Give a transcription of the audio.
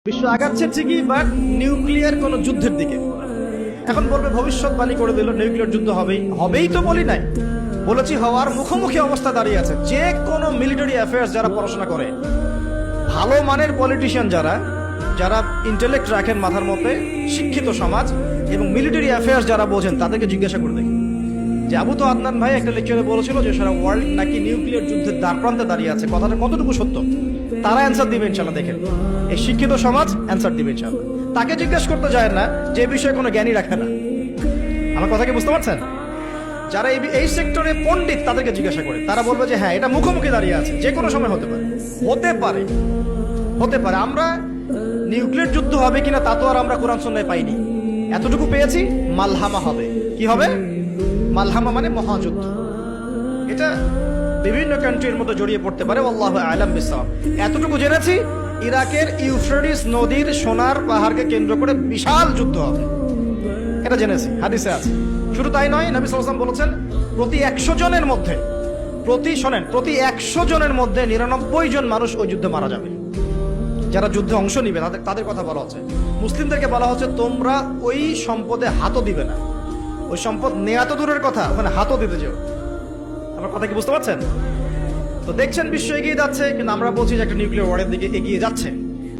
বিশ্ব আগাচ্ছে ঠিকই, বাট নিউক্লিয়ার কোন যুদ্ধের দিকে। এখন বলবে ভবিষ্যৎবাণী করে দিল নিউক্লিয়ার যুদ্ধ হবেই তো বলি নাই, বলেছি হওয়ার মুখোমুখি অবস্থা দাঁড়িয়ে আছে। যে কোনো মিলিটারি অ্যাফেয়ার্স যারা পড়াশোনা করে, ভালো মানের পলিটিশিয়ান যারা যারা ইন্টেলেক্ট রাখেন মাথার মধ্যে, শিক্ষিত সমাজ এবং মিলিটারি অ্যাফেয়ার্স যারা বোঝেন, তাদেরকে জিজ্ঞাসা করে দেখি যে আবু তো আদনান ভাই একটা লেকচারে বলেছিল যে সারা ওয়ার্ল্ড নাকি নিউক্লিয়ার যুদ্ধের দ্বারপ্রান্তে দাঁড়িয়ে আছে, কথাটা কতটুকু সত্য? তারা অ্যান্সার দিবে ইনশাল্লাহ। দেখেন, এই শিক্ষিত সমাজ অ্যান্সার দিবে ইনশাল্লাহ। তাকে জিজ্ঞেস করতে যায় না যে বিষয়ে কোনো জ্ঞানী রাখে না। আমার কথা কি বুঝতে পারছেন? যারা এই সেক্টরে পণ্ডিত তাদেরকে জিজ্ঞাসা করে, তারা বলবে যে হ্যাঁ, এটা মুখোমুখি দাঁড়িয়ে আছে, যে কোনো সময় হতে পারে। হতে পারে আমরা নিউক্লিয়ার যুদ্ধ হবে কিনা তা তো আর আমরা কোরআন সুন্নাহয় পাইনি। এতটুকু পেয়েছি, মালহামা হবে। কি হবে? মালহামা মানে মহাযুদ্ধ। এটা বিভিন্ন কান্ট্রির মধ্যে জড়িয়ে পড়তে পারে, আল্লাহু আ'লাম বিসসাওয়াব। এতটুকু জেনেছি, ইরাকের ইউফ্রেটিস নদীর সোনার পাহাড়কে কেন্দ্র করে বিশাল যুদ্ধ হবে, এটা জেনেছি, হাদিসে আছে। শুধু তাই নয়, নবী সাল্লাল্লাহু আলাইহি ওয়াসাল্লাম বলেছেন প্রতি 100 জনের মধ্যে, প্রতি 100 জনের মধ্যে 99 জন মানুষ ওই যুদ্ধে মারা যাবে। যারা যুদ্ধে অংশ নিবে তাদের কথা বলা হচ্ছে। মুসলিমদেরকে বলা হচ্ছে তোমরা ওই সম্পদে হাতও দিবে না। ওই সম্পদ নেয়া তো দূরের কথা, ওখানে হাতও দিতে যেও। আমার কথা কি বুঝতে পারছেন? তো দেখছেন বিশ্ব এগিয়ে যাচ্ছে, কিন্তু আমরা বলছি যে একটা নিউক্লিয়ার ওয়ারের দিকে এগিয়ে যাচ্ছে।